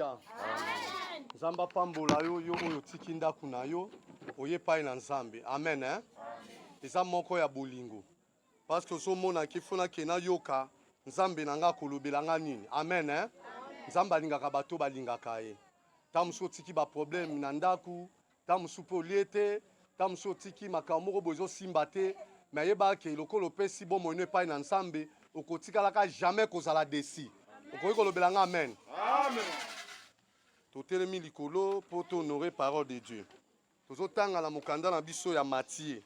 Alléluia. Amen. Nzamba pambola yo yo oyo tikinda kuna yo oyepai na nzambe. Amen hein. Eza moko ya bolingo. Parce que so mona kifuna kena yoka nzambe nanga kolobela nga nini. Amen hein. Nzamba lingaka bato balingaka ye. Tamuso tiki ba problème na ndaku, tamuso po liete, tamuso tiki makamoko bozo simbate, mais yeba ke lokolo pesi bo moine pa na nzambe, okotika laka jamais kozala desi. Okoki kolobela nga amen. Amen. Totelemi likolo po to honorer parole de Dieu. Tozo tanga la mokanda na biso ya Matthieu.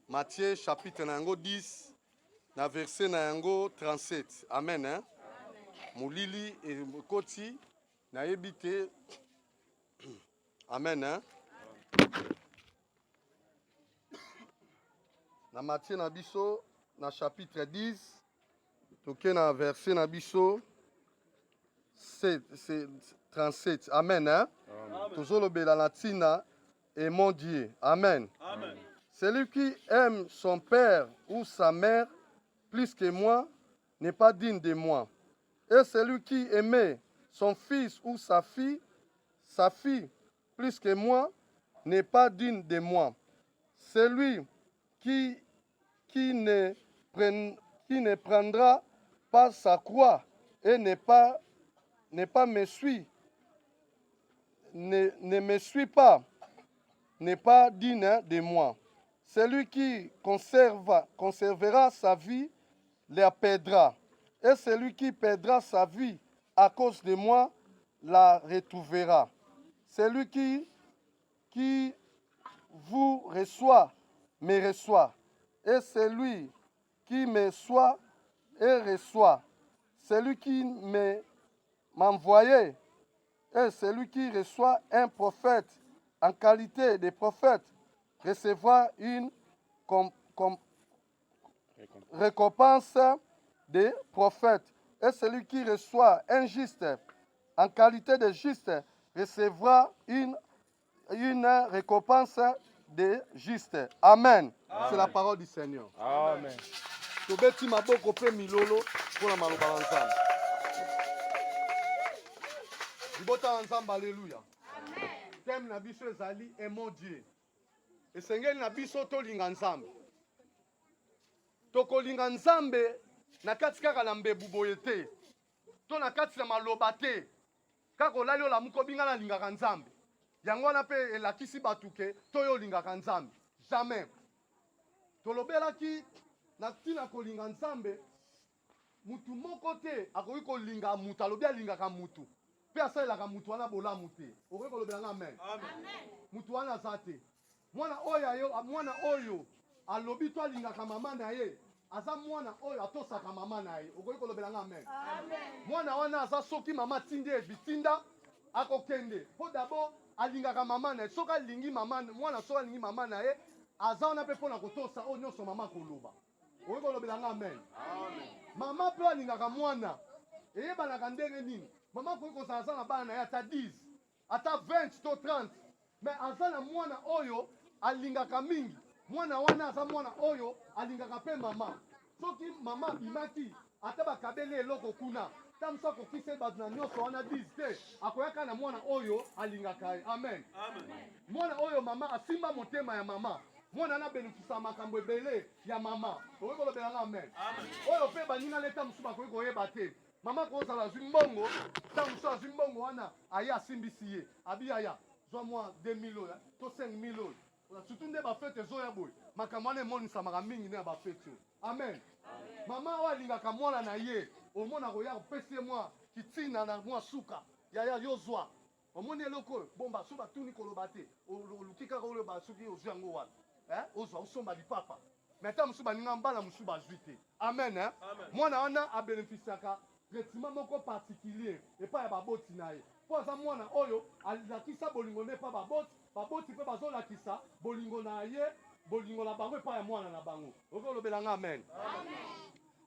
Matthieu chapitre na yango 10 na verset na yango 37. Amen hein. Molili et koti na yebite. Amen hein. Na Matthieu na biso na chapitre 10 toke na verset na biso 37. Amen hein. Tozolobela na tina et mon Dieu. Amen. Amen. Celui qui aime son père ou sa mère plus que moi n'est pas digne de moi. Et celui qui aimait son fils ou sa fille plus que moi n'est pas digne de moi. Celui qui ne prendra pas sa croix et ne me suit pas n'est pas digne de moi. Celui qui conservera sa vie la perdra. Et celui qui perdra sa vie à cause de moi la retrouvera. Celui qui vous reçoit me reçoit. Et celui qui me reçoit et reçoit. Celui qui m'envoyait et celui qui reçoit un prophète en qualité de prophète recevra une récompense de prophète. Et celui qui reçoit un juste en qualité de juste recevra une récompense de juste. Amen. Amen. C'est la parole du Seigneur. Amen. Tobeti maboko pe milolo pona maloba na nzambe. Libota na nzambe alléluia. Amen. Thème na biso ezali et mon Dieu. Esengeli na biso tolinga nzambe. Tokolinga nzambe na kati kaka na mbebu boye te. To na kati na maloba te. Kaka olali ola muko binga na lingaka nzambe. Yango wana pe elakisi batuke toyo lingaka nzambe. Jamais. Tolobelaki na tina kolinga nzambe mutu moko te akoki kolinga mutu alobi alingaka mutu. Pe asalelaka mutu wana bolamu te. Okoki kolobela amen. Amen. Mutu wana aza te. Mwana oyo alobi to alingaka mama na ye. Aza mwana oyo atosaka mama na ye. Okoki kolobela amen. Amen. Mwana wana aza soki mama tindi ebitinda akokende. Po d'abord alingaka mama na ye. Soka alingi mama mwana soka alingi mama na ye. Aza wana pe pona kotosa o nyonso mama koloba. Okoki kolobela amen. Amen. Mama pe alingaka mwana. Eyebanaka ndenge nini? Mama koki kozala na bana na ye ata 10, ata 20 to 30. Mais aza na mwana oyo alingaka mingi. Mwana wana aza mwana oyo alingaka pe mama. Soki mama bimaki ata bakabeli eloko kuna. Tamso kokise bato na nyonso wana 10 te. Akoyaka na mwana oyo alingaka ye. Amen. Amen. Mwana oyo mama asimba motema ya mama. Mwana na benefisa makambo ebele ya mama. Okoki kolobela amen. Amen. Oyo pe baninga leta musu bakoki koyeba te. Mama kozala zimbongo, tamso zimbongo wana aya simbisi ye. Abi aya, zwa mwa 2000 oya, to 5000 oya. Surtout nde ba fete zo ya boy. Makambo wana emonisa maka mingi ne ba fete. Amen. Amen. Mama walingaka mwana na ye, omona koya kopesi mwa kitina na mwa suka. Yaya yozwa. Omoni eloko bomba suba tuni koloba te. Olukika ko le ba suki ozwango wana. Ozwa osomba lipapa. Meta musuba ninga mbala musuba zwite. Amen hein. Mwana wana a bénéficiaka traitement moko particulier et pas ya baboti na ye. Po aza mwana oyo alakisa bolingo ne pa baboti pe bazolakisa bolingo na ye, bolingo na bango epa ya mwana na bango. Okolobela nga amen. Amen.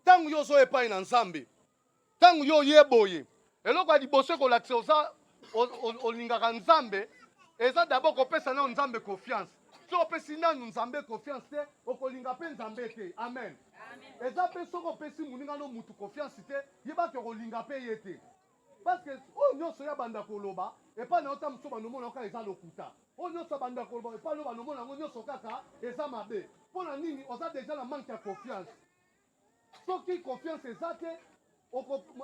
Tangu yo zo epai na nzambe. Tangu yo yeboye. Eloko ya liboso kolakisa oza olingaka nzambe eza d'abord kopesa na nzambe confiance. So opesi nanu nzambe confiance te okolinga pe nzambe te. Amen. Eza pe soko pesi muninga no mutu confiance te yeba ke kolinga pe ye te. parce que oyo nyonso ya banda koloba epa na ota mosusu banomona kaka eza lokuta oyo nyonso banda koloba epa lo banomona yango nyonso kaka eza mabe mpo na nini oza deja na manque ya confiance soki confiance eza te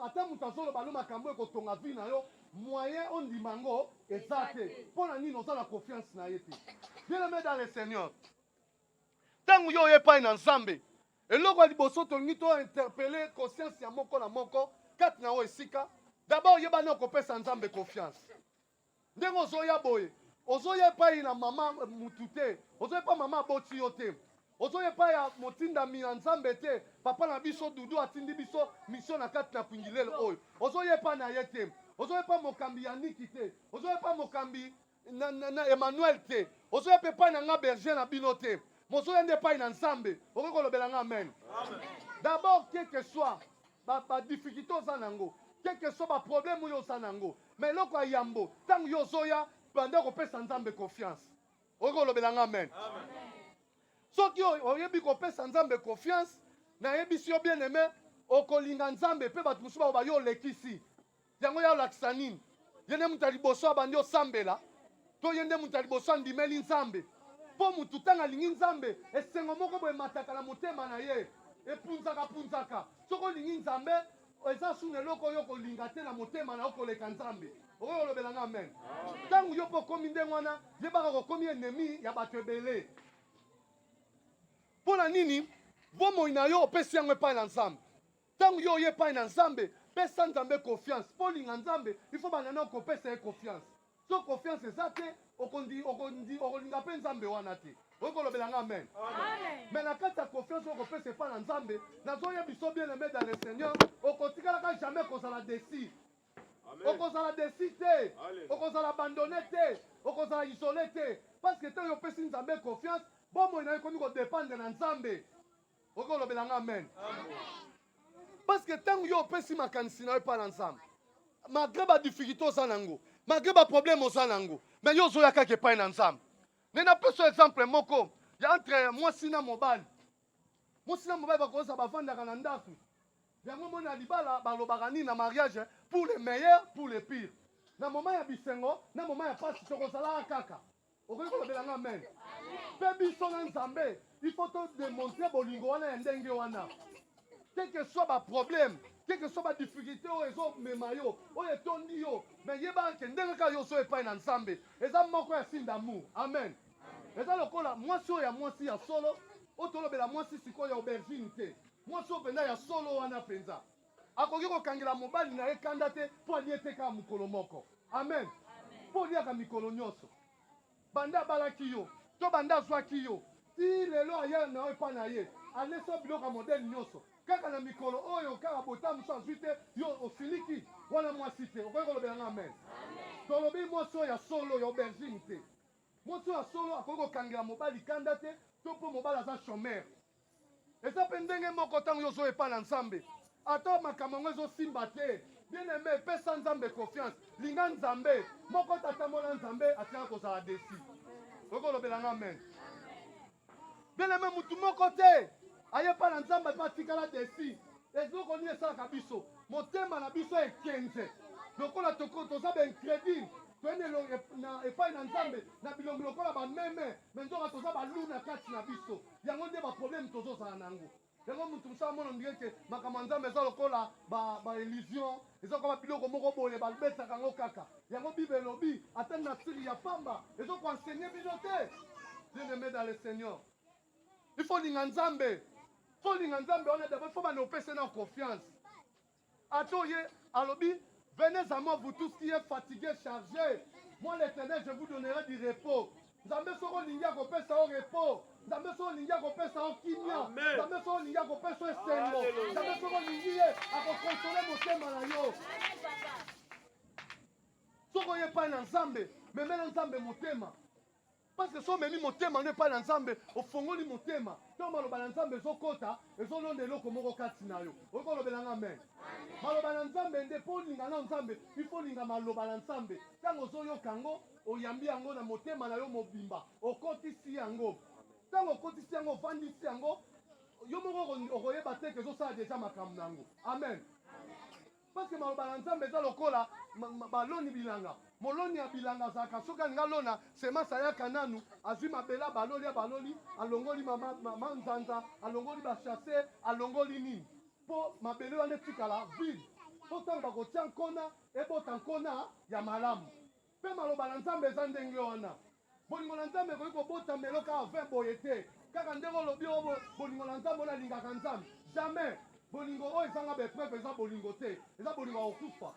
ata moto azoloba no makambo ekotonga vi na yo moyen ondima yango eza te mpo na nini oza na confiance na ye te bien-aimé dans le Seigneur ntango yo oyepai na nzambe eloko ya liboso tolingi tointerpele conscience ya moko na moko kati na yo esika d'abord oyebani okopesa nzambe confiance ndenge ozoya boye ozoya epai na mama mutu te ozoya epai mama aboti yo te ozoya epai ya motindami na nzambe te papa na biso dudu atindi biso mission na kati na kwingilelo oyo ozoya epai na ye te ozoya epai mokambi ya niki te ozoya epai mokambi na Emmanuel te ozoya epai na nga berger na bino te mozoya nde epai na nzambe okoki kolobela nga amen d'abord quel que soit badifficulté oza nango quel que soit baproblème oyo oza nango mais eloko ya yambo ntango yo ozoya banda kopesa nzambe confiance okoki kolobela nga amen soki oyebi kopesa nzambe confiance nayebisi yo bien aimé okolinga nzambe mpe bato mosusu bao bayo olekisi yango ya olakisa nini ye nde moto ya liboso abandi osambela to ye nde moto ya liboso andimeli nzambe mpo motu ntango alingi nzambe esengo moko boye emataka na motema na ye epunzaka soki olingi nzambe eza suna eloko oyo kolinga te na motema na yo koleka nzambe okoki kolobela nga amen ntango yo mpo okomi ndenge wana yebaka kokomi enemi ya bato ebele mpo na nini bomoi na yo opesi yango epai na nzambe ntango yo oye epai na nzambe pesa nzambe confiance mpo olinga nzambe ifo bandana okopesa ye confiance so confiance eza te okolinga mpe nzambe wana te okoki kolobela nga amen mais na kati ya confiance okopesa epai na nzambe nazoyebiso bien aimé dans le Seigneur okotikalaka jamais kozala desi okozala desi te okozala abandonné te okozala isolé te parce que ntango opesi nzambe confiance bomoi na yo ekomi kodépendre na nzambe okoki kolobela nga amen parce que ntango yo opesi makanisi na yo epai na nzambe malgré badifficulté oza nango malgré baproblème oza nango mais yo ozoya kaka epai na nzambe nde napesa exemple moko ya entre mwasi na mobali bakozala bavandaka na ndako yango moni na libala balobaka nini na mariage pour le meilleur pour le pire na moma ya bisengo na moma ya pasi tokozalaka kaka okoki kolobela nga amen mpe biso na nzambe il faut todemontre bolingo wana ya ndenge wana quel que soit baproblème quel que soit badifficulté oyo ezomema yo oyo etondi yo mais yebaka ke ndenge kaka yo ozo epai na nzambe eza moko ya signe d'amour amen eza lokola mwasi oyo ya mwasi ya solo oyo tolobela mwasi sikoyo ya aubergine te mwasi oyo mpenza ya solo wana mpenza akoki kokangela mobali na ye kanda te mpo alie te kaka mokolo moko amen mpo oliaka mikolo nyonso banda abalaki yo to banda azwaki yo ti lelo aye na yo epai na ye alesi yo biloko ya modele nyonso kaka na mikolo oyo kaka bota mosu azwi te yo osiliki wana mwasi te okoki kolobela nga amen tolobi mwasi oyo ya solo ya aubergine te mwasi oyo ya solo akoki kokangela mobali kanda te to mpo mobali aza chômeur eza mpe ndenge moko ntango yo ozoya epai na nzambe ata makambo yango ezosimba te bien aimé pesa nzambe confiance linga nzambe moko tatambola nzambe atikaka kozala desi okoki kolobela nga amen bien aimé mutu moko te aye epai na nzambe mpe atikala desi ezoko nini esalaka biso motema na biso ekenze lokola toza baincrédule toyende epai na nzambe na bilongi lokola bameme me nzoka toza balu na kati na biso yango nde baproblème tozozala nango yango mutu mosala mona ondire ke makambo ya nzambe eza lokola baillusion eza lokola biloko moko boye babetaka yango kaka yango bible elobi ata na siri ya pamba ezokoensegne bino te bien-aimé dans le Seigneur il faut linga nzambe wana d'abord il faut bana opesa na confiance atoye alobi venez à moi vous tous qui êtes fatigués chargés moi l'Éternel je vous donnerai du repos nzambe soko olingi akopesa o repos nzambe soko olingi akopesa o kimia nzambe soko olingi akopesa o esengo nzambe soko olingi ye akokonsole motema na yo soko oye epai na nzambe memela nzambe motema parce que so omemi motema no epai na nzambe ofongoli motema to maloba na nzambe ezokota ezolonda eloko moko kati na yo okoki kolobela nga amen maloba na nzambe nde mpo olinga na nzambe ifo olinga maloba na nzambe ntango ozoyoka yango oyambi yango na motema na yo mobimba okotisi yango ntango okotisi yango ovandisi yango yo moko okoyeba te ke ezosala deja makambo na yango amen parce que maloba nzambe eza lokola baloni bilanga. Moloni ya bilanga zaka soka nga lona sema sayaka nanu azwi mabela baloli alongoli mama nzanza alongoli ba chasse alongoli nini po mabele wana tikala vide po tanga bakotia nkona ebota nkona ya malamu pe maloba na nzambe eza ndenge wana bolingo na nzambe koki kobota melo kaka 20 boye te kaka ndenge olobi oyo bolingo na nzambe oyo alingaka nzambe jamais bolingo oyo ezanga bepreuve eza bolingo te eza bolingo ya kokufa.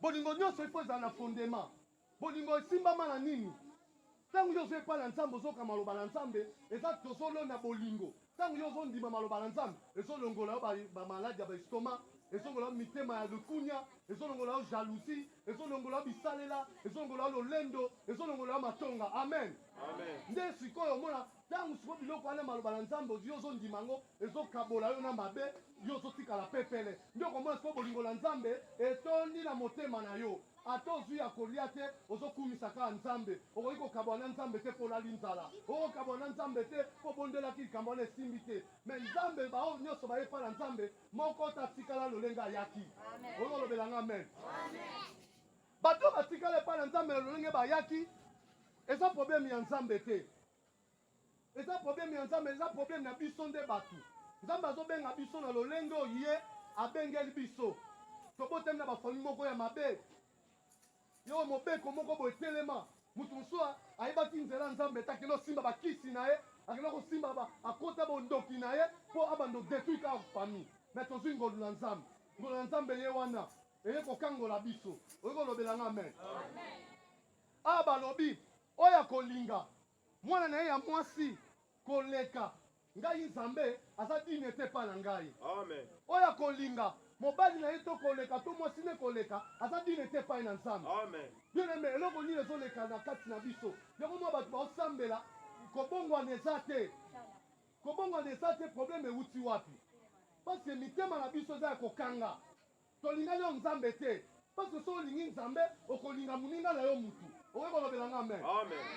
Bolingo nyonso ifo ezala na fondement bolingo esimbama na nini ntango yo ozoyepa na nzambe ozoka maloba na nzambe eza tozolona bolingo ntango yo ozondima maloba na nzambe ezolongola yo bamaladi ya baestoma ezolongola yo mitema ya lukunya ezolongola yo jalousie ezolongola yo bisalela ezolongola yo lolendo ezolongola yo matonga amen nde sikoyo omona ntango sikoyo biloko wana maloba na nzambe ozwi ozondima yango ezokabola yo na mabe yo ozotikala pepele nde okomona sikoyo bolingo na nzambe etondi na motema na yo ata ozwi ya kolia te ozokumisa kaka nzambe okoki kokabwana na nzambe te mpo olali nzala okokabwana na nzambe te mpo obondelaki likambo wana esimbi te me nzambe bao nyonso bayepa na nzambe moko tatikala lolenge ayaki okolobelanga amen bato batikala epa na nzambe na lolenge bayaki eza probleme ya nzambe te eza probleme ya nzambe eza probleme na biso nde bato nzambe azobenga biso na lolenge oyo ye abengeli biso tobotemi na bafamili moko ya mabe yo mobeko moko boye telema mutu mosusu ayebaki nzela ya nzambe te akende osimba bakisi na ye akende kosimba akota bondoki na ye mpo abanda odetruire kaka famille me tozwi ngolu na nzambe ngolu na nzambe ye wana eye kokangola biso oyi kolobelanga amen awa balobi oyo akolinga mwana na ye ya mwasi koleka ngai nzambe aza dine te epai na ngai oyo akolinga mobali na ye to koleka to mwasi ne koleka aza dine te epai na nzambe bien aime eloko nini ezoleka na kati na biso yango mwa bato baosambela kobongwana eza te kobongwana eza te probleme ewuti wapi parce mitema na biso eza ya kokanga tolingani yo nzambe te parce so olingi nzambe okolinga moninga na yo mutu okoki kolobelanga amen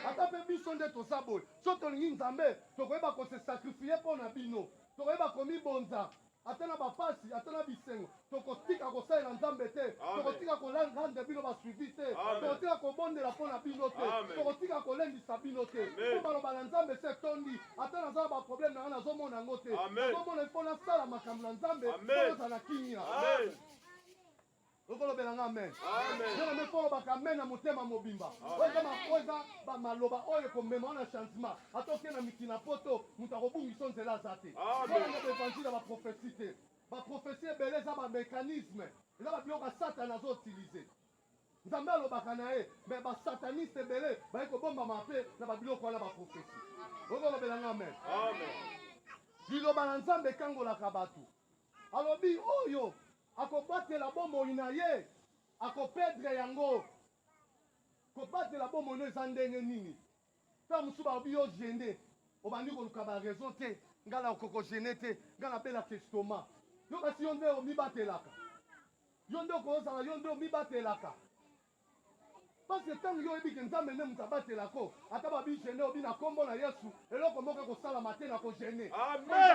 ata mpe biso nde toza boye so tolingi nzambe tokoyeba kose sakrifie mpo na bino tokoyeba komibonza ata na bapasi ata na bisengo tokotika kosalela nzambe te tokotika kolanda bino basuivi te tokotika kobondela mpo na bino te tokotika kolendisa bino te mpo baloba na nzambe se tondi ata naza na baprobleme na nga nazomona yango te nazomona mpo nasala makambo na nzambe mpo naza na kimia okolobelanga amen nzela mpo olobaka amen na motema mobimba oyo eza bamaloba oyo ekomema wana changement ata oke na mikili na poto moto akobungisa nzela aza te olanga baevangile ya baprofesi te baprofesi ebele eza bamécanisme eza babiloko ya satana azoutilize nzambe alobaka na ye me basataniste ebele baye kobombama mpe na babiloko wana baprofesi okolobelanga amen liloba na nzambe ekangolaka bato alobi oyo akobatela bomoi na ye akopedre yango kobatela bomoi no eza ndenge nini ntango mosusu balobi yo gene obandi koluka baraison te ngai na okokogene te ngai nabelaka estoma yo kasi yo nde omibatelaka yo nde okozala yo nde omibatelaka parce ntango yo oyebike nzambe nde moto abatelako ata babi gene obi na nkombo na yesu eloko moko ekosalama te na kogene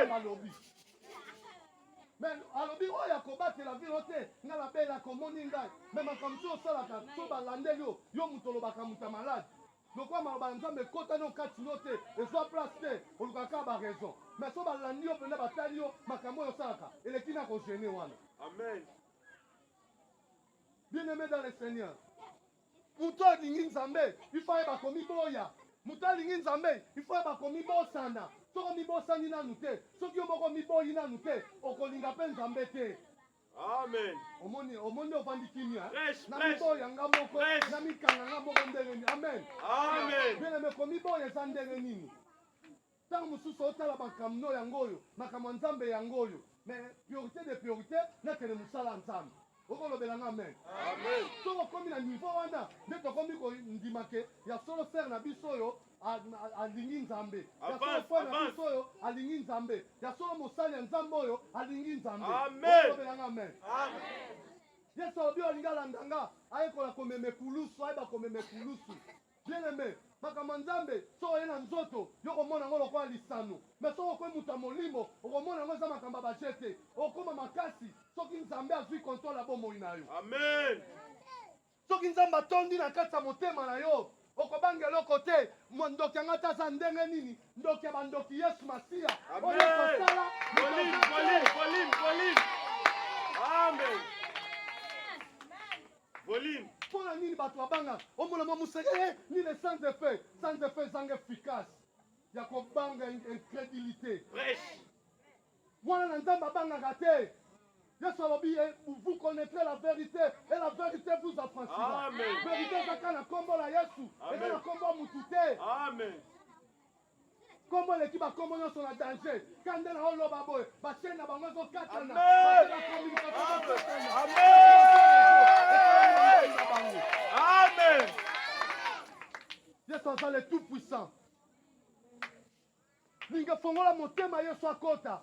balobi mais alobi oyo akobatela vino te ngai nabelaka omoni ngai me makambo so osalaka so balandeli yo moto olobaka moto ya malade lokwa maloba na nzambe ekotani okati no te ezwa place te olukaka kaka baraison mais so balandi yo mpena batali yo makambo oyo osalaka eleki na kogene wana bien aimé dans le seigneur moto alingi nzambe ifo ayeba komiboya moto alingi nzambe ifo ayeba komibosana soko mibosani nanu te soki yo moko miboyi nanu te okolinga mpe nzambe te omoni ovandi kimia na miboya nga moko na mikanga nga moko ndenge nini amen bien komiboya eza ndenge nini ntango mosusu otala makambo yango oyo makambo ya nzambe yango oyo mais priorité de priorité nakende mosala ya nzambe okolobelanga amen soko okomi na niveau wana nde tokomi kondimake ya solo sere na biso oyo alingi nzambe ya solo frere na biso oyo alingi nzambe ya solo mosali ya nzambe oyo alingi nzambe okolobelanga amen yesu alobi olingi alandanga ayekola komema ekulusu ayeba komema ekulusu Bien aimé, makambo nzambe so ye na nzoto yo komona ngo lokola lisano mais so okoyi mutu ya molimo okomona ngo eza makambo ya bajete okoma makasi soki nzambe azwi kontrole ya bomoi na yo. Amen. Soki nzambe atondi na kati ya motema na yo okobanga eloko te ndoki yanga te aza ndenge nini ndoki ya bandoki yesu masiya oyo kosala Volume. Amen. Volume. Mpona nini bato babanga omona mwa museke nini sans effet ezanga efficace ya kobanga incrédulité wana na nzambe abangaka te. Yesu alobi vous connaîtrez la vérité et la vérité vous affranchira. Amen. Vérité ezaka na kombo la Yesu eza na kombo mutu te. Amen. Kombo eleki bakombo nyonso na danger ka nde na oloba boye batie na bango ezokatana. Amen. Yesu aza le tout puissant. Linga fongola motema Yesu akota.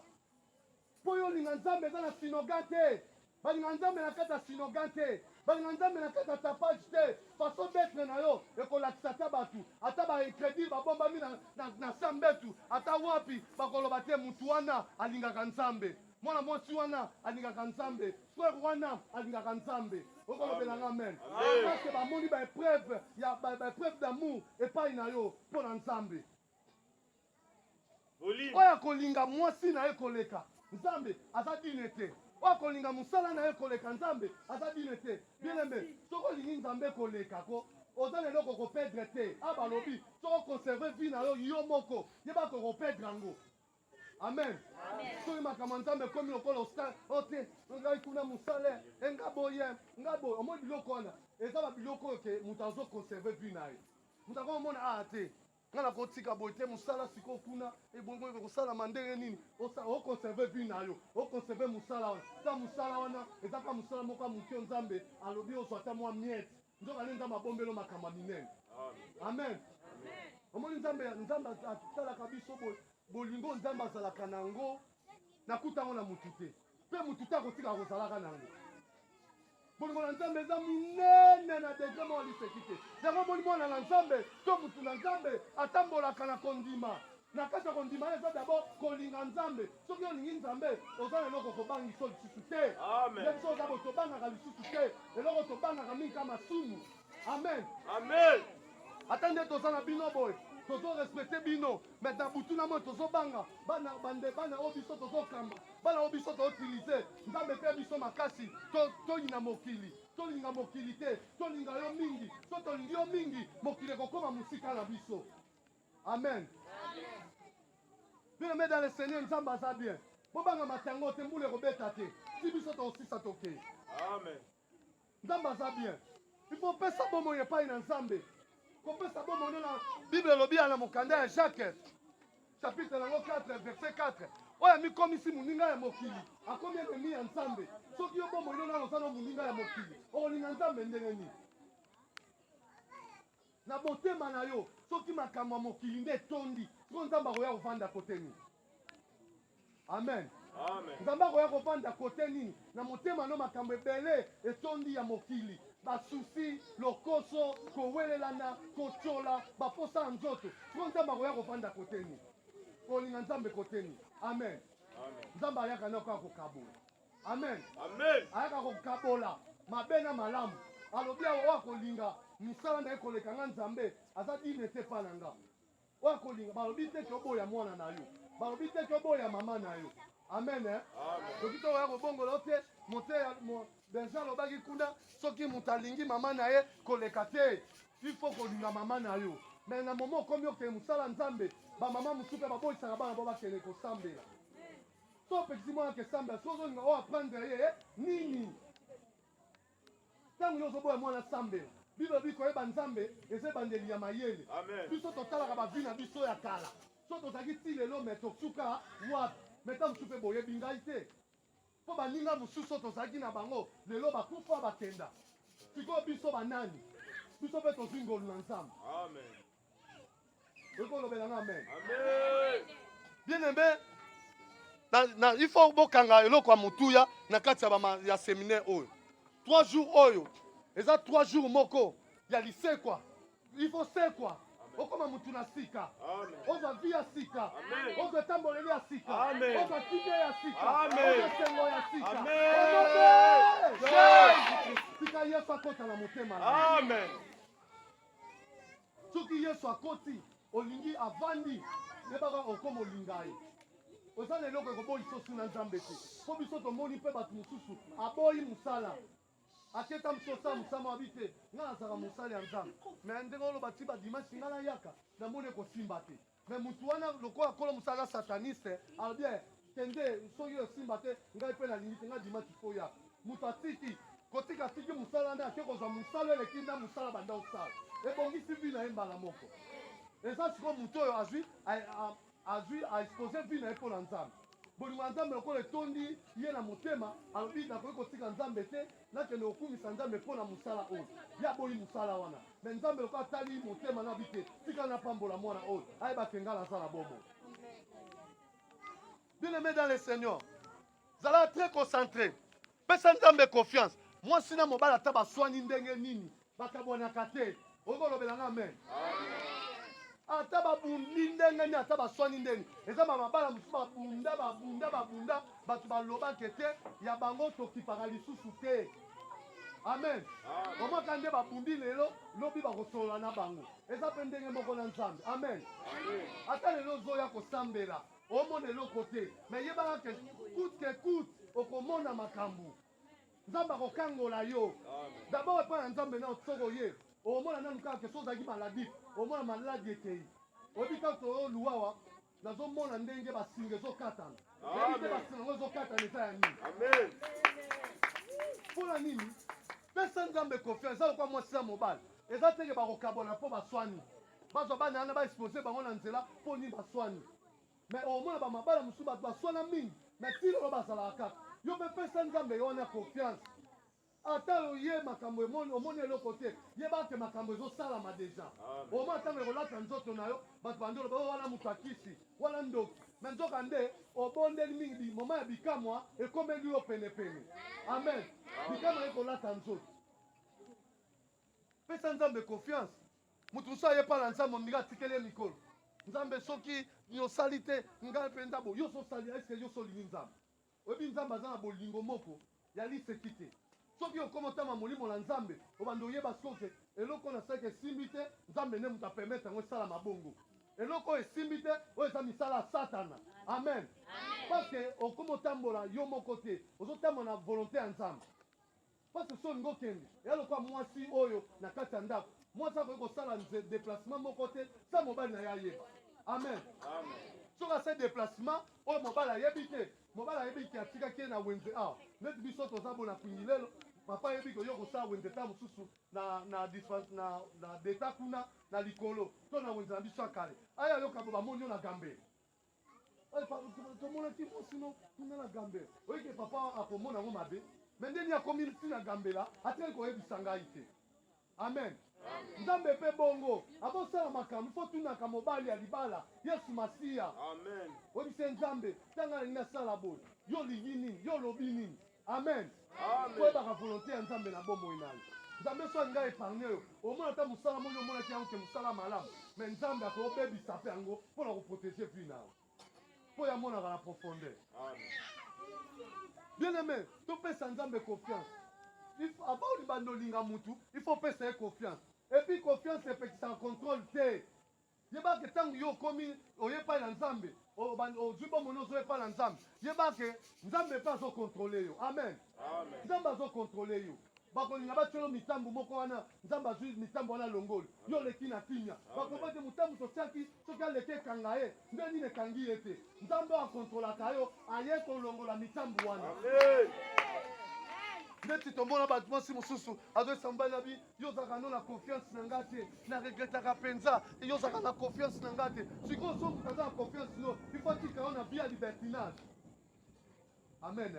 Po yo linga nzambe eza na sinoga te. Balinga nzambe na kati ya sinoga te. Balinga nzambe na kati ya tapage te. Façon d'être na yo ekolakisa ta batu. Ata baecrédit babombami na sambetu. Ata wapi bakoloba te mutu wana alingaka nzambe. Mwana mwasi wana alingaka nzambe. Frère wana alingaka nzambe. Okolobelanga amen. Parce que bamoni baépreuve ya baépreuve d'amour epai na yo mpo na nzambe. Oya kolinga mwasi na ye koleka nzambe aza dine te. Oya kolinga musala na ye koleka nzambe aza dine te. Bien aimé, soko olingi nzambe koleka ko oza na eloko kopedre te. Abalobi soko conserve vie na yo yo moko yeba kopedre yango. Amen. Soki makambo nzambe ekomi lokola ote ngai kuna musala nga boye omoi biloko wana eza babiloko oyo ke moto azoconserve vie na ye. Moto akomona te nga nakotika boye te mosala sikoyo kuna ebongo ekosalama ndenge nini oconserve vie na yo oconserve mosala wana ta mosala wana ezaka mosala moko ya moke nzambe alobi ozwa ata mwa miete nzoka nde nzambe abombelo makambo ya minene. Amen. Omoni nzambe atalaka biso boye bolingo nzambe azalaka nango nakutango na mutu te mpe mutu te akotika kozalaka nango. Bolingo na nzambe eza minene na degré moko liseki te. Yango moni mwana na nzambe to mutu na nzambe atambolaka na kondima. Na kati ya kondima eza d'abord kolinga nzambe. Soki olingi nzambe oza na eloko kobangiso lisusu te. Biso oza bo tobangaka lisusu te eloko tobangaka mingi ka masumu. Amen. Ata nde toza na bino boye tozo respecte bino mais na butu na moi tozobanga bana oyo biso tozokamba bana oyo biso toutilize nzambe mpe biso makasi toyina mokili tolinga mokili te tolinga yo mingi so tolingi yo mingi mokili ekokoma mosika na biso. Amen. Bien aimé dans le Seigneur nzambe aza bien bobanga matango te mbula ekobeta te si biso tosisa tokei. Nzambe aza bien il faut pesa bomoi epai na nzambe kopesa bomoi na Bible elobi na mokanda ya Jacques chapitre nango 4 verset 4 oyo amikomisi moninga ya mokili akomi enemi ya nzambe. Soki yo bomoi nano oza na moninga ya mokili okolinga nzambe ndenge nini na motema na yo soki makambo ya mokili nde etondi siko nzambe akoya kovanda kote nini. Amen. Nzambe akoya kovanda kote nini na motema no makambo ebele etondi ya mokili basusi lokoso kowelelana kochola baposa ya nzoto siko nzambe akoya kovanda kote nini kolinga nzambe kote nini. Amen. Nzambe ayaka na okoya kokabola. Amen. Ayaka kokabola mabe na malamu alobi awa oyo akolinga misala na ye koleka nga nzambe aza dine te mpa na nga oyo akolinga balobi te ke oboya mwana na yo balobi te ke oboya mama na yo. Amen. Soki to oya kobongola te mote benja alobaki kuna soki moto alingi mama na ye koleka te il faut kolinga mama na yo mais na momo okomi okende mosala nzambe bamama mosusu mpe baboyisaka bana bo bakende kosambela so opekisi mwana kesambela so ozolinga oyo aprendre ye nini ntango yo ozoboya mwana sambela Bible elobi koyeba nzambe eza ebandeli ya mayele. Biso totalaka bavi na biso ya kala so tozalaki ti lelo me tosuka wapi meta mosusu mpe boyebi ngai te mpo baninga mosusu tozalaki na bango lelo bakufa bakenda sikoyo biso banani biso mpe tozwi ngolu na nzambe. Okolobelanga amen. Bien aimé il faut bokanga eloko ya motuya na kati ya séminaire oyo 3 jours oyo eza 3 jours moko ya lycée kwa il faut sekwa okoma mutu na sika ozwa vi ya sika ozwa etamboleli ya sika ozwa kinde ya sika ozwa sengo ya sika tika yesu akota na motema Amen. soki yesu akoti olingi avandi yebaka okoma olinga ye oza na eloko ekoboyi sosu na nzambe te mpo biso tomoni mpe bato mosusu aboyi mosala aketa msosa mosama wabi te nga nazalaka mosala ya nzambe me ndenge oloba ti badimanshi nga nayaka namoni ekosimba te me mutu wana lokola akola mosala sataniste alobi kende soki osimba te ngai mpe nalingi te nga dimanshi fo yaka mutu atiki kotika tiki mosala nde ake kozwa mosala eleki nda mosala banda osala ebongisi vi na ye mbala moko eza sikoyo mutu oyo azwi aexpose vi na ye mpo na nzambe bolingo ya nzambe lokola etondi ye na motema alobi nakoki kotika nzambe te nakende kokumisa nzambe mpo na mosala oyo ye aboyi mosala wana me nzambe lokola atali motema nabi te tika napambola mwana oyo ayebake ngai naza na bomoi. Bien-aimé dans le Seigneur, zala très concentré pesa nzambe confiance mwasi na mobali ata baswani ndenge nini bakabwanaka te okolobelanga amen. Ata babundi ndenge ni ata baswani ndenge eza bamabala mosusu babunda bato balobake te ya bango tokipaka lisusu te. Amen. Omaka nde babundi lelo lobi bakosolola na bango eza mpe ndenge moko na nzambe. Amen. Ata lelo ozoya kosambela omona eloko te me yebaka ke coûte que coûte okomona makambo nzambe akokangola yo d'abord epai ya nzambe na soko ye omona nanu kaka ke so ozalaki maladi omona maladi ekei oyebi kaka tooluwawa nazomona ndenge basinga ezokatana yebi te basinga yango ezokatana eza ya nini mpona nini pesa nzambe confiance eza lokwa mwasi na mobali eza teke bakokabona mpo baswani bazwa bana wana baexpose bango na nzela mpo nini baswani me omona bamabala mosusu bato baswana mingi me tilo oyo bazalaka kaka yo mpe pesa nzambe yo wana confiance ata oye makambo omoni eloko te yebaka ke makambo ezosalama deja omona ntango ekolata nzoto na yo bato bandi oloba oyo wana moto akisi wana ndoki me nzoka nde obondeli mingi moma ya bikamwa ekomeli yo penepene. Amen. Bikamwa ekolata nzoto pesa nzambe confiance moto mosusu ayepa na nzambe oninga atikeli ye mikolo nzambe soki yosali te ngai mpe ndabo yo sosali eske yo solingi nzambe oyebi nzambe aza na bolingo moko ya liseki te soki okoma otama molimo na nzambe obanda oyeba soki eloko oyo nasalaki esimbi te nzambe nde moto apermetre yango esala mabongo eloko oyo esimbi te oyo eza misala ya satana. Amen. Parceke okoma otambola yo moko te ozotambola na volonté ya nzambe parceke so olingi okende eya lokwa mwasi oyo na kati ya ndako mwasi akoki kosala déplacement moko te sa mobali na ye ayeba. Amen. Soki asali déplacement oyo mobali ayebi te mobali ayebi ke atikaki ye na wenze awa neti biso toza bona kwingi lelo papa ayebi ke oyo kosala wenze ta mosusu na deta kuna na likolo to na wenze na biso ya kale aya yoka bo bamoni yo na gambela tomonaki mosino kuna na gambela oyike papa akomona yango mabe me ndeni akomi ti na gambela atikali koyebisa ngai te. Amen. Nzambe mpe bongo akosala makambo ifo tunaka mobali ya libala yesu masiya. Amen. Oyebise nzambe ntango alingi asala boye yo olingi nini yo olobi nini. Amen. Koyebaka volonté ya nzambe na bomoi na yo nzambe so alingi aepargne oyo omona ata mosala moko omonaki yango ke mosala malamu me nzambe akobebisa mpe yango mpona koprotege vi na yo mpo yamonaka na profondeur. Bien aimé topesa nzambe confiance avant libanda olinga mutu il faut pesa ye confiance et puis confiance epekisaka contrôle te yebake ntango yo okomi oyepai na nzambe ozwi bomoni ozoyepai na nzambe yebake nzambe mpe azokontrole yo. Amen. Nzambe azokontrole yo bakolinga batiolo mitambo moko wana nzambe azwi mitambo wana longoli yo oleki na kimia bakoba te motambo totiaki soki aleki ekanga ye nde nini ekangi ye te nzambe oyo akontrolaka yo aye kolongola mitambo wana. neti tomona bato mwasi mosusu azoesamba na bi yo ozalaka no na confiance na nga te na regretaka mpenza yo ozalaka na confiance na nga te sikoyo so moto aza na confiance no ifo atika yo na vie ya libertinage. Amen.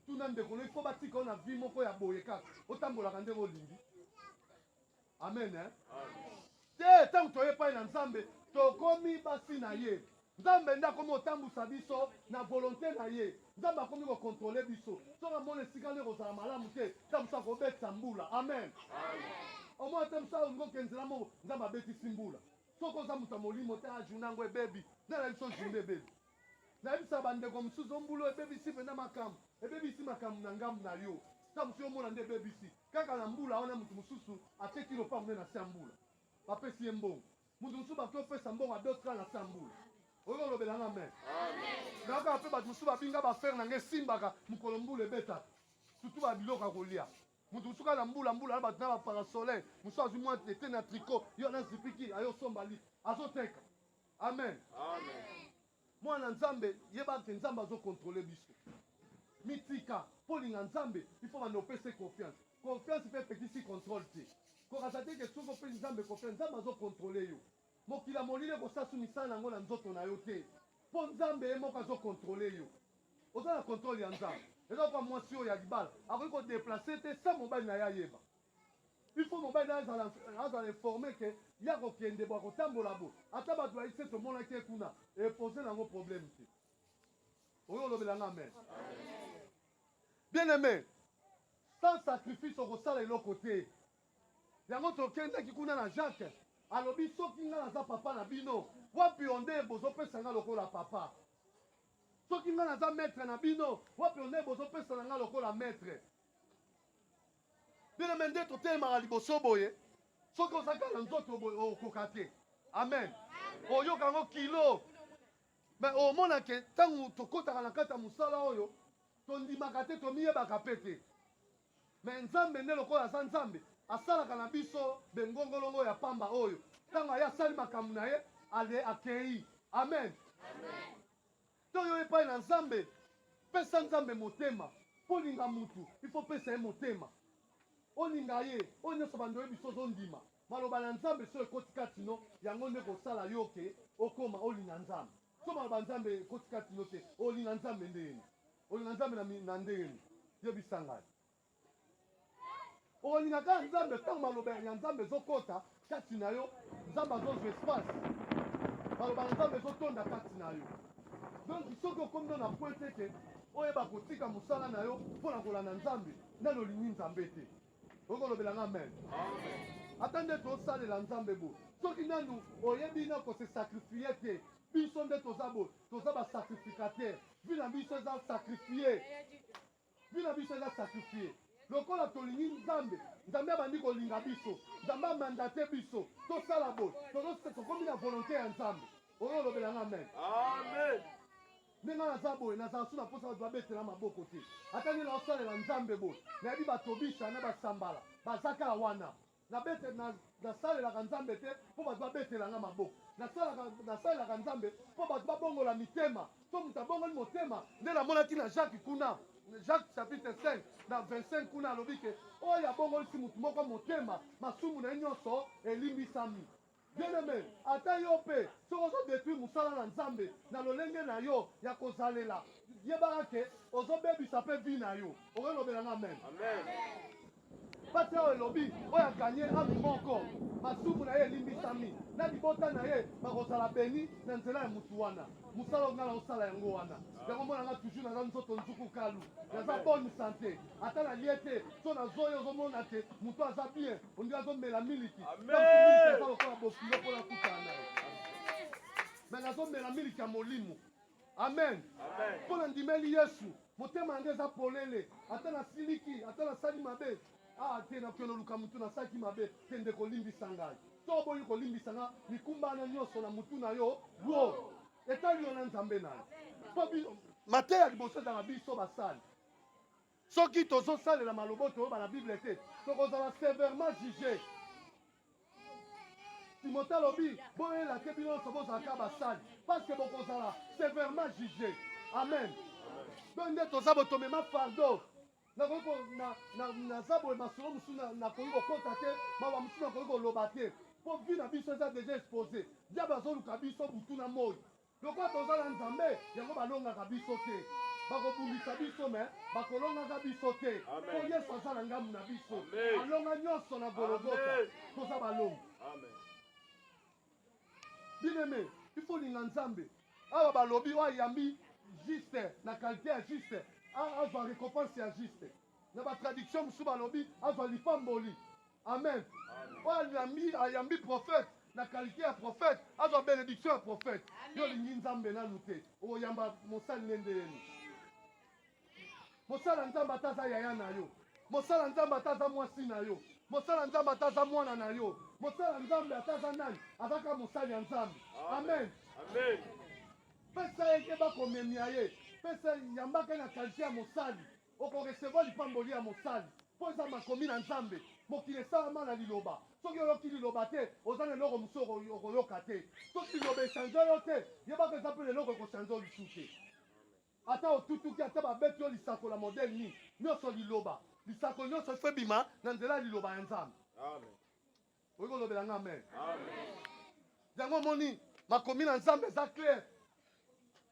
Tuna ndeko no ifo batika yo na vie moko ya boye kaka otambolaka ndenge olingi. Amen. Te ntango toyepai na nzambe tokomi basi na ye nzambe nde akomi otambusa biso na volonté na ye nzambe akomi kokontrole biso soki amona esika nde kozala malamu te ntango mosu akobetisa mbula. Amen. au moins ata mosala olingi okenzela moko nzambe abetisi mbula soki oza moto ya molimo te ajuna yango ebebi ndela biso juna ebebi nayebisa bandeko mosusu mbula ebebisi mpena makambo ebebisi makambo na ngambu na yo ta mosusu omona nde ebebisi kaka na mbula wana moto mosusu ateki lopango nde na se ya mbula bapesi ye mbongo moto mosusu bakoki opesa mbongo adotra na se ya mbula oyo olobelanga amen nakaka mpe bato mosusu babinga bafere na nge esimbaka mokolo mbula ebetaka sutu babiloko ya kolia moto mosusu kaka na mbula na bato na baparasolaire mosusu azwi mwa ete na tricot yo na zipiki ayosomba li azoteka amen mwana nzambe yeba ke nzambe azokontrole biso mitika mpo linga nzambe ifo banda opese confiance mpe epekisi contrôle te kokasa te ke soki opesi nzambe confiance nzambe azokontrole yo mokili ya molili ekosasu misala nango na nzoto na yo te mpo nzambe ye moko azokontrole yo oza na contrôle ya nzambe eza kwa mwasi oyo ya libala akoki kodeplace te sa mobali na ye ayeba il faut mobali na ye azala informe ke ya kokende bo akotambola bo ata bato bayise tomonaki ye kuna epose nango problème te oyo olobelanga amen bien aimé sans sacrifice okosala eloko te yango tokendaki kuna na Jacques alobi soki nga naza papa na bino wapi onde bozopesa nga lokola papa soki nga naza maître na bino wapi onde bozopesa na nga lokola maître bien aimé nde totelemaka liboso boye soki ozaka na nzoto boye okoka te amen oyoka yango kilo me omonake ntango tokotaka na kati ya mosala oyo tondimaka te tomiyebaka mpe te me nzambe nde lokola aza nzambe asalaka na biso bengongolongo ya pamba oyo ntango aye asali makambo na ye ale akei amen to oyo epai na nzambe pesa nzambe motema mpo olinga mutu ifo pesa ye motema olinga ye oyo nyonso bando oyebi so ozondima maloba na nzambe so ekoti kati no yango nde kosala yo ke okoma olinga nzambe so maloba nzambe ekoti kati no te olinga nzambe ndeni olinga nzambe na ndeni yebisa ngai olinga kaka nzambe ntango maloba ya nzambe ezokota kati na yo nzambe azozwa espace maloba na nzambe ezotonda kati na yo donc soki okomi na point ete oyeba kotika mosala na yo mpo na kolanda nzambe ndani olingi nzambe te okolobelanga amen ata nde tosalela nzambe bo soki nanu oyebi na kose sakrifie te biso nde toza basacrificateur vi na biso eza sacrifie lokola tolingi nzambe abandi kolinga biso nzambe amandate biso tosala bo tokomi na volonté ya nzambe oyo olobelanga amen ndenge naza boye nazala so na mposa bato babetela maboko te ata nde naosalela nzambe boye nayebi batobisa na basambala baza kaka wana nasalelaka nzambe te mpo bato babetelanga maboko nasalelaka nzambe mpo bato babongola mitema so moto abongoli motema nde namonaki na Jacques kuna Jacques chapitre 5 na 25 kuna alobi ke oyo abongolisi motu moko motema masumu na ye nyonso elimbisami bien-aimé ata yo mpe soki ozodétruire mosala na nzambe na lolenge na yo ya kozalela yebaka ke ozobebisa mpe vi na yo okolobelanga amen pasi oyo elobi oyo aganye ami moko masumu na ye elimbisami na libota na ye bakozala beni na nzela ya motu wana mosala oyo nga na osala yango wana yango monanga toujours naza nzoto nzuku kalu naza bonne santé ata nalie te so nazoyi ozomona te moto aza bien ondiri azomela miliki aza lokola bofilo mpona kutana na ye me nazomela miliki ya molimo amen mpo na ndimeli yesu motema yango eza polele ata nasiliki ata nasali mabe te nakende oluka mutu nasalaki mabe kende kolimbisa ngai to oboyi kolimbisa nga mikumbana nyonso na mutu na yo wo etali yo na nzambe na yo mpo mateya ya liboso ezala biso basali soki tozosalela maloba toyoba na bible te tokozala sévèrement jugé timote alobi boyela te bino nyonso bozalaka basali parceke bokozala sévèrement jugé amen donc nde toza botomema fardeau naza boye masolo mosusu nakoki kokota te mawa mosusu nakoki koloba te mpo vi na biso eza deja expose diable azoluka biso butu na moi lokola toza na nzambe yango balongaka biso te bakobungisa biso me bakolongaka biso te mpo yesu aza na ngambu na biso alonga nyonso na gologota toza balongi bien-aimé ifo olinga nzambe awa balobi oyo ayambi juste na qualité ya juste azwa récompense ya juste na batraduction mosusu balobi azwa lipamboli Amen. Oyo ayambi prophète na qualité ya prophète azwa bénédiction ya prophète yo lingi nzambe nanu te oyamba mosali nende yenu mosala nzambe ataza yaya na yo mosala nzambe ataza mwasi na yo mosala nzambe ataza mwana na yo mosala nzambe ataza nani azaka mosali ya nzambe amen Amen. pesa eke bakomemia ye pesa yambaka na qualité ya mosali okorecevoir lipamboli ya mosali mpo eza makomi na nzambe mokili esalama na liloba soki oyoki liloba te oza na eloko mosusu okoyoka te soki liloba echange yo te yebaka eza mpe leloko ekochange yo lisu te ata otutuki ata babeti yo lisakola modele nini nyonso liloba lisako nyonso efo ebima na nzela ya liloba ya nzambe oyi kolobelanga amen yango omoni makomi na nzambe eza clair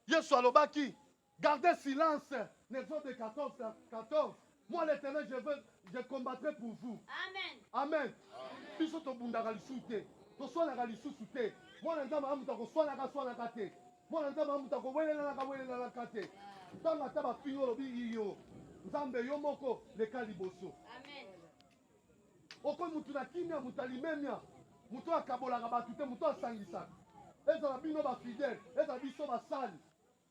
yesu alobaki gardez silence Exode 14. Moi l'éternel je combattrai pour vous. Amen. Biso tobundaka lisusu te toswanaka lisusu te mwana nzambe amuta koswanaka te mwana nzambe amuta kowelelanaka te ntango ata bafingi olobi iyo nzambe yo moko leka liboso okoyi mutu na kimia mutu alimemia mutu akabolaka bato te mutu asangisaka ezala bino bafidele ezala biso basali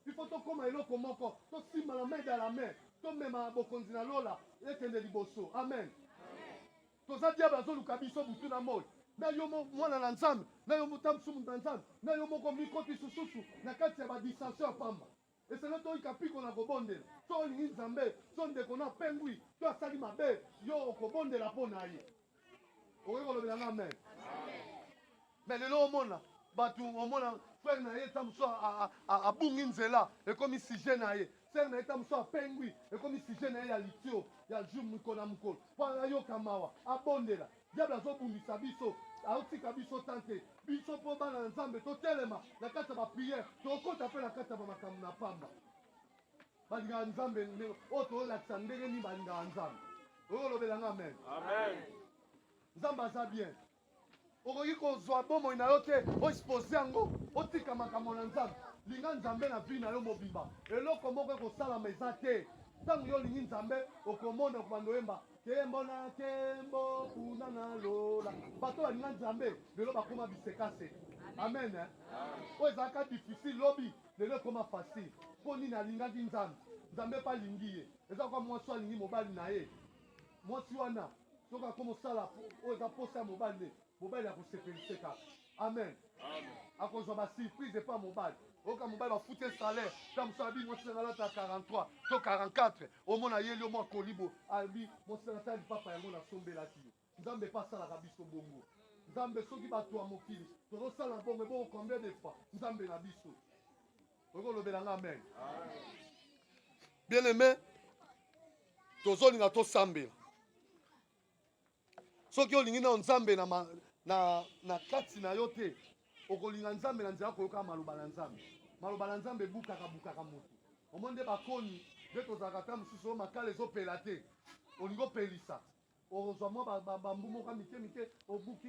ifo tokóma eloko moko tosimba na main de la main tomema bokonzi na lola ekende liboso amen toza diable azoluka biso butu na moi na yo mwana na nzambe na yo motamsumu na nzambe na yo moko mikoti sususu na kati ya badistraction ya pamba esene toyika mpiko na kobondela so olingi nzambe so ndeko na pengwi to asali mabe yo okobondela mpo na ye okoki kolobelanga amen me lelo omona bato omona frere na ye ta mosusu abungi nzela ekomi sujet na ye sere na ye ta mosusu apengwi ekomi sujet na ye ya litio ya jour mokolo na mokolo mpo ayoka mawa abondela diable azobundisa biso aotika biso tante biso mpo bana na nzambe totelema na kati ya bapriere tokota mpe na kati ya bamakambo na pamba balingaka nzambe oyo toolakisa ndenge nini balingaka nzambe oyo olobelanga amen nzambe aza bien okoki kozwa bomoi na yo te oexpose yango otika makambo na nzambe linga nzambe na vi na yo mobimba eloko moko ekosalama eza te ntango yo olingi nzambe okomona okobanda oyemba kembo na kembo kuna na lola bato balinga nzambe lelo bakóma bisekase amen oyo ezalaka difficile lobi lelo ekóma facile mpo nini alingaki nzambe nzambe mpe alingi ye eza kwa mwasi alingi mobali na ye mwasi wana soki akóma osala oyo eza posa ya mobali mobali akosepelise kaka amen akozwa basurprise epa mobali oyoka mobali bafute salaire ta mosu abi mwasi nanga alata 43 to 44 omona yeli omo akolibo abi mwasi nanga tala lipapa yango nasombelaki yo nzambe epa asalaka biso bongo nzambe soki bato ya mokili tozosala bongo ebongo combien de fois nzambe na biso oyoki olobelanga amen bien aimé tozolinga tosambela soki olingi na nzambe na kati na yo te okolinga nzambe na nzela koyoka maloba na nzambe maloba na nzambe bukaka motu omoni nde bakoni nde tozalaka ta mosusu oyo makala ezopela te olingi opelisa ozwa mwa bambumoka mike obuki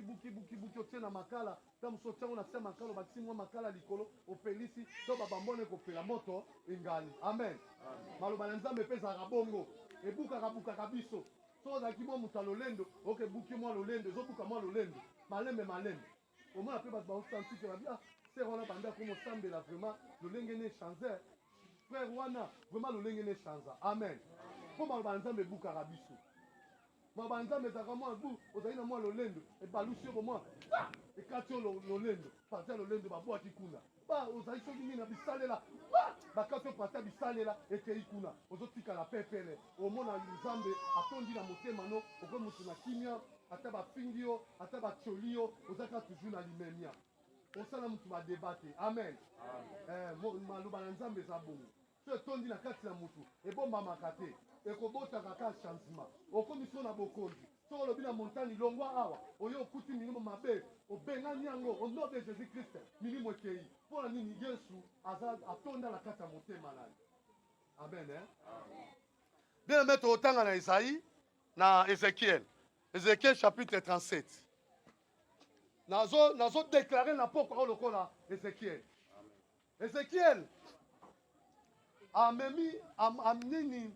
otie na makala ta mosusu otiango na se makala obakisi mwa makala likolo opelisi to babambona ekopela moto engani amen maloba na nzambe mpe ezalaka bongo ebukaka biso so ozalaki mwa moto ya lolendo okebuki mwa lolendo ezobuka mwa lolendo malembe omona mpe bato baosantike babi ser wana bandi akomosambela vraiment lolenge ne change frère wana vraiment lolenge ne change amen mpo maloba na nzambe ebukaka biso maloba na nzambe ezalaka mwa bu ozali na mwa lolendo ebalusi yo bomwa ekati yo lolendo parti ya lolendo babwaki kuna ozali soki nini na bisalela bakati yo parti ya bisalela ekei kuna ozotikala pepele omona nzambe atondi na motema no okoki moto na kimia ata bafingi yo ata batioli yo ozalaka toujours na limemia osala motu badeba te amen maloba na nzambe eza bongo so etondi na kati na motu ebombamaka te ekobotaka ka changement okomi so na bokonzi so olobi na montagne longwa awa oyo okuti milimo mabe obengani yango au nom de jésus christ milimo ekei mpo na nini yesu atonda na kati ya motema na ye amen bien aimé totanga na Isaïe na Ézéchiel chapitre 37 nazo déclarer na pokwa oyo lokola Ézéchiel amemi nini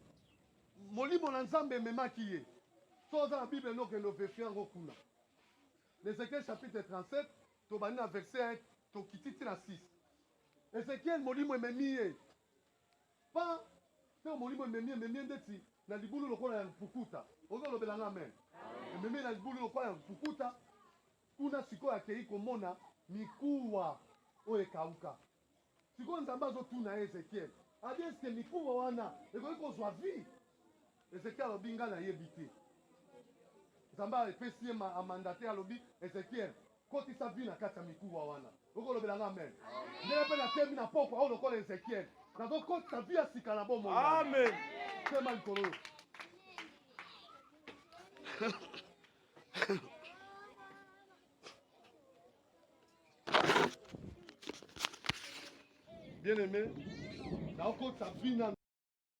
molimo na nzambe ememaki ye Dans la Bible, nous avons vécu en Rokuna. Ézéchiel chapitre 37, tu vas dans verset 1, tu quittes la 6. Ézéchiel, molimo ememie. Pas, tu molimo ememie ndeti, na libulu lokola ya pukuta. Ozo lobela na amen. Ememie na libulu lokola ya pukuta, kuna siko akei komona mikuwa oyo ekauka. Siko nzambe azotuna Ézéchiel. Adi eske mikuwa wana, ekoki kozwa vie. Ézéchiel alobi nga nayebi te. Nzambe epesi ye amandate alobi Ézéchiel kotisa vi na kati ya mikuwa wana. Okolobela nga amen. Ndenge mpe natemi na pokwa oyo lokola Ézéchiel. Nazokotisa vi ya sika na bomoi. Amen. Tema likolo oyo. Bien aimé, naokotisa vi na